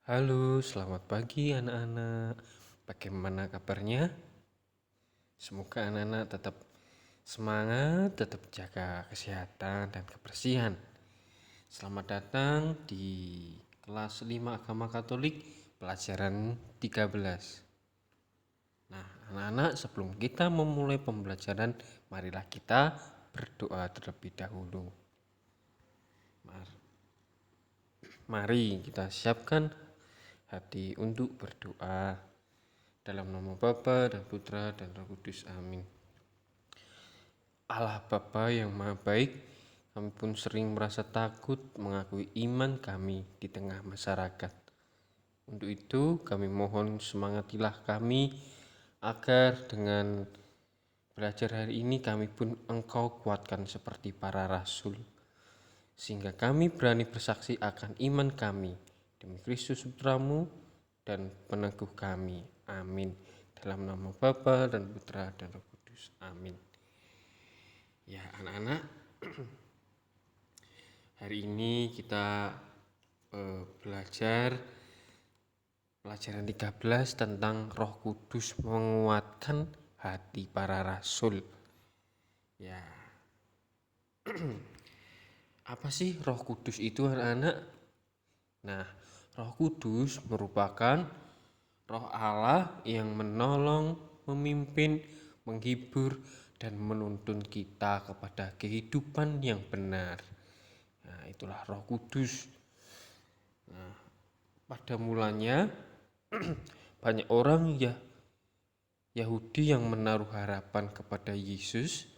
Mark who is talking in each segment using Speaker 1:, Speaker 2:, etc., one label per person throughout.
Speaker 1: Halo, selamat pagi anak-anak. Bagaimana kabarnya? Semoga anak-anak tetap semangat, tetap jaga kesehatan dan kebersihan. Selamat datang di kelas 5 Agama Katolik, pelajaran 13. Nah, anak-anak, sebelum kita memulai pembelajaran, marilah kita berdoa terlebih dahulu. Mari kita siapkan hati untuk berdoa. Dalam nama Bapa dan Putra dan Roh Kudus. Amin. Allah Bapa yang Maha Baik, kami pun sering merasa takut mengakui iman kami di tengah masyarakat. Untuk itu kami mohon semangatilah kami agar dengan belajar hari ini kami pun Engkau kuatkan seperti para rasul. Sehingga kami berani bersaksi akan iman kami demi Kristus Putramu dan peneguh kami. Amin. Dalam nama Bapa dan Putra dan Roh Kudus. Amin. Ya anak-anak, hari ini kita belajar pelajaran 13 tentang Roh Kudus menguatkan hati para rasul. Ya, apa sih Roh Kudus itu anak-anak? Nah, Roh Kudus merupakan Roh Allah yang menolong, memimpin, menghibur, dan menuntun kita kepada kehidupan yang benar. Nah, itulah Roh Kudus. Nah, pada mulanya banyak orang Yahudi yang menaruh harapan kepada Yesus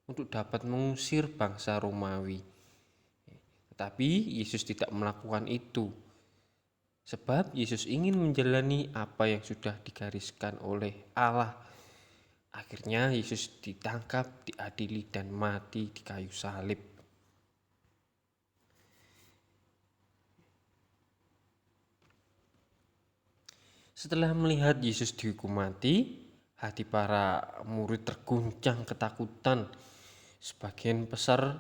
Speaker 1: untuk dapat mengusir bangsa Romawi. Tetapi Yesus tidak melakukan itu. Sebab Yesus ingin menjalani apa yang sudah digariskan oleh Allah. Akhirnya Yesus ditangkap, diadili, dan mati di kayu salib. Setelah melihat Yesus dihukum mati, hati para murid terguncang ketakutan. Sebagian besar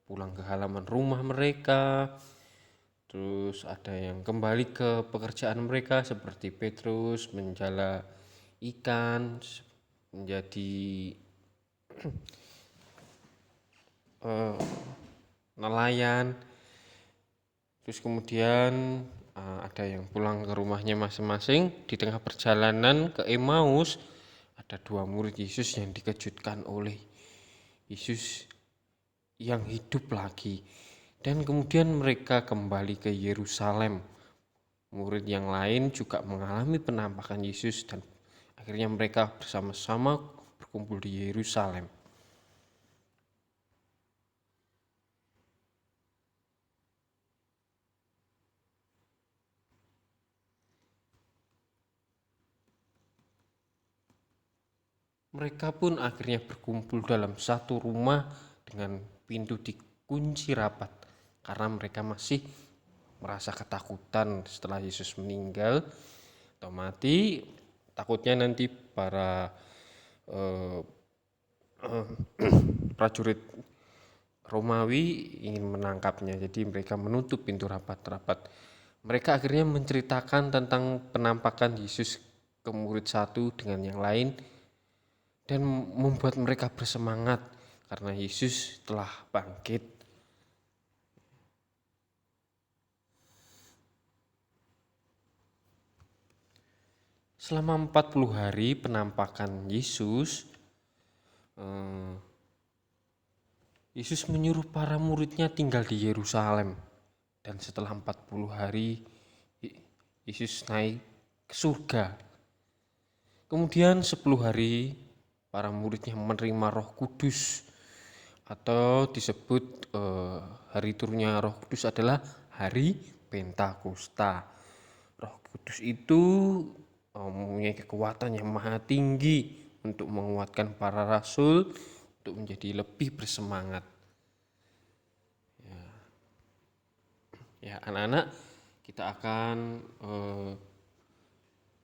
Speaker 1: pulang ke halaman rumah mereka. Terus ada yang kembali ke pekerjaan mereka seperti Petrus menjala ikan, menjadi nelayan. Terus kemudian ada yang pulang ke rumahnya masing-masing. Di tengah perjalanan ke Emmaus ada dua murid Yesus yang dikejutkan oleh Yesus yang hidup lagi. Dan kemudian mereka kembali ke Yerusalem. Murid yang lain juga mengalami penampakan Yesus dan akhirnya mereka bersama-sama berkumpul di Yerusalem. Mereka pun akhirnya berkumpul dalam satu rumah dengan pintu dikunci rapat karena mereka masih merasa ketakutan setelah Yesus meninggal atau mati. Takutnya nanti para prajurit Romawi ingin menangkapnya, jadi mereka menutup pintu rapat-rapat. Mereka akhirnya menceritakan tentang penampakan Yesus ke murid satu dengan yang lain dan membuat mereka bersemangat karena Yesus telah bangkit. Selama 40 hari penampakan Yesus, Yesus menyuruh para muridnya tinggal di Yerusalem. Dan setelah 40 hari, Yesus naik ke surga. Kemudian 10 hari, para muridnya menerima Roh Kudus. Atau disebut hari turunnya Roh Kudus adalah hari Pentakosta. Roh Kudus itu mempunyai kekuatan yang maha tinggi untuk menguatkan para rasul untuk menjadi lebih bersemangat. Ya anak-anak, kita akan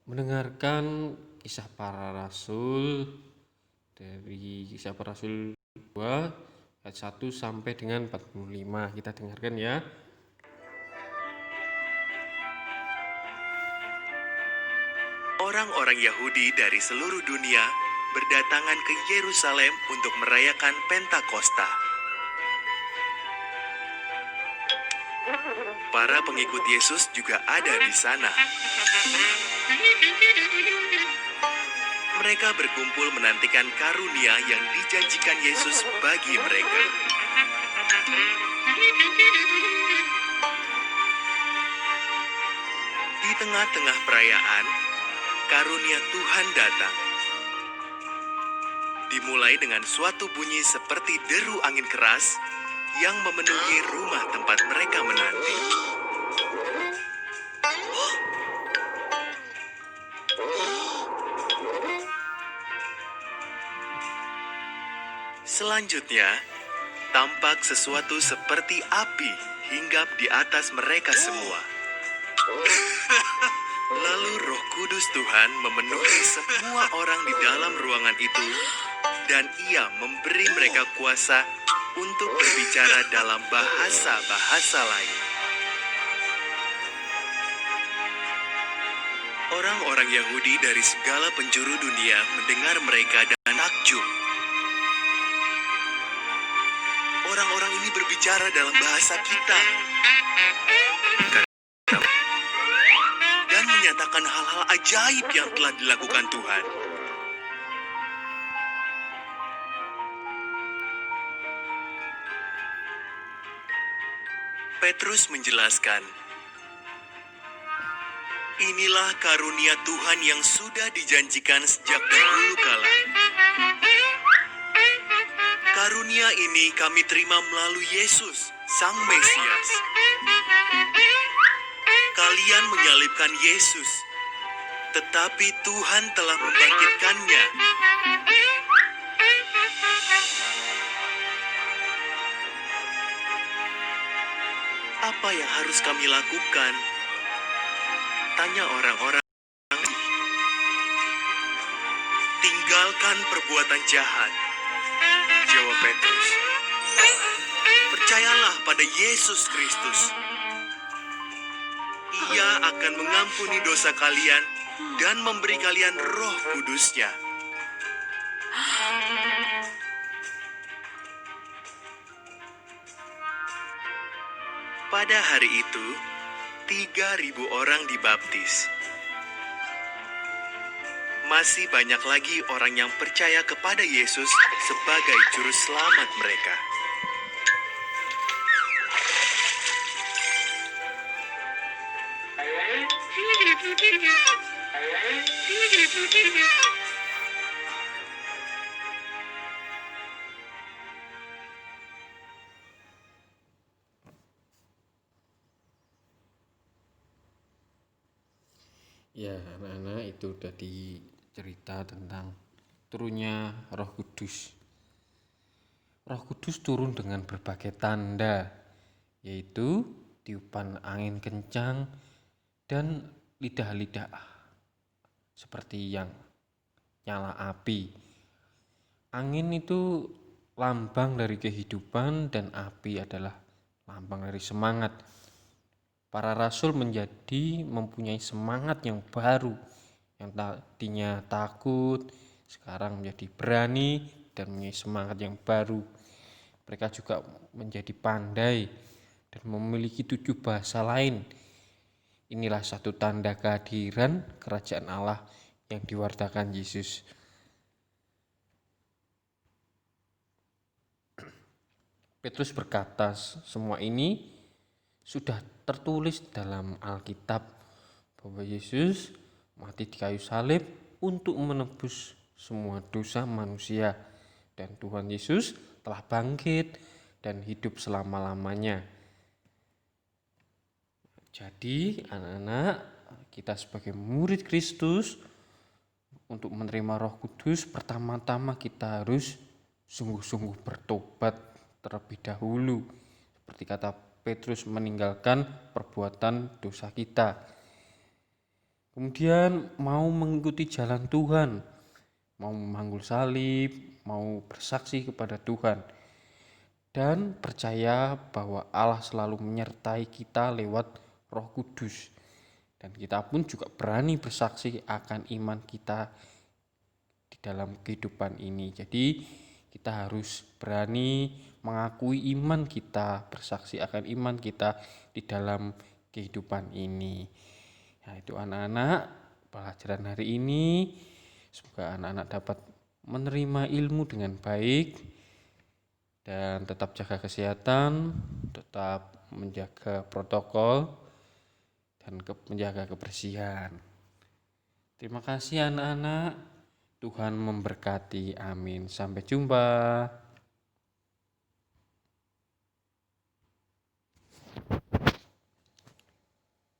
Speaker 1: mendengarkan kisah para rasul dari kisah para rasul 2 ayat 1 sampai dengan 45. Kita dengarkan ya.
Speaker 2: Orang-orang Yahudi dari seluruh dunia berdatangan ke Yerusalem untuk merayakan Pentakosta. Para pengikut Yesus juga ada di sana. Mereka berkumpul menantikan karunia yang dijanjikan Yesus bagi mereka. Di tengah-tengah perayaan, karunia Tuhan datang. Dimulai dengan suatu bunyi seperti deru angin keras yang memenuhi rumah tempat mereka menanti. Selanjutnya, tampak sesuatu seperti api hinggap di atas mereka semua. Lalu Roh Kudus Tuhan memenuhi semua orang di dalam ruangan itu, dan Ia memberi mereka kuasa untuk berbicara dalam bahasa-bahasa lain. Orang-orang Yahudi dari segala penjuru dunia mendengar mereka dan takjub. Orang-orang ini berbicara dalam bahasa kita dan menyatakan hal-hal ajaib yang telah dilakukan Tuhan. Petrus menjelaskan, inilah karunia Tuhan yang sudah dijanjikan sejak dahulu kala. Karunia ini kami terima melalui Yesus, Sang Mesias. Kalian menyalibkan Yesus, tetapi Tuhan telah membangkitkannya. Apa yang harus kami lakukan? Tanya orang-orang. Tinggalkan perbuatan jahat, jawab Petrus. Percayalah pada Yesus Kristus. Ia akan mengampuni dosa kalian dan memberi kalian Roh Kudus-Nya. Pada hari itu, 3.000 orang dibaptis. Masih banyak lagi orang yang percaya kepada Yesus sebagai juru selamat mereka.
Speaker 1: Ya, anak-anak, itu tadi cerita tentang turunnya Roh Kudus. Roh Kudus turun dengan berbagai tanda, yaitu tiupan angin kencang dan lidah-lidah seperti yang nyala api. Angin itu lambang dari kehidupan dan api adalah lambang dari semangat. Para rasul mempunyai semangat yang baru, yang tadinya takut, sekarang menjadi berani dan mempunyai semangat yang baru. Mereka juga menjadi pandai dan memiliki 7 bahasa lain. Inilah satu tanda kehadiran kerajaan Allah yang diwartakan Yesus. Petrus berkata, semua ini sudah tertulis dalam Alkitab bahwa Yesus mati di kayu salib untuk menebus semua dosa manusia, dan Tuhan Yesus telah bangkit dan hidup selama-lamanya. Jadi anak-anak, kita sebagai murid Kristus, untuk menerima Roh Kudus, pertama-tama kita harus sungguh-sungguh bertobat terlebih dahulu. Seperti kata Petrus, meninggalkan perbuatan dosa kita. Kemudian mau mengikuti jalan Tuhan, mau memanggul salib, mau bersaksi kepada Tuhan, dan percaya bahwa Allah selalu menyertai kita lewat Roh Kudus. Dan kita pun juga berani bersaksi akan iman kita di dalam kehidupan ini. Jadi kita harus berani mengakui iman kita, bersaksi akan iman kita di dalam kehidupan ini. Nah, itu anak-anak pelajaran hari ini. Semoga anak-anak dapat menerima ilmu dengan baik dan tetap jaga kesehatan, tetap menjaga protokol, dan menjaga kebersihan. Terima kasih anak-anak. Tuhan memberkati. Amin. Sampai jumpa.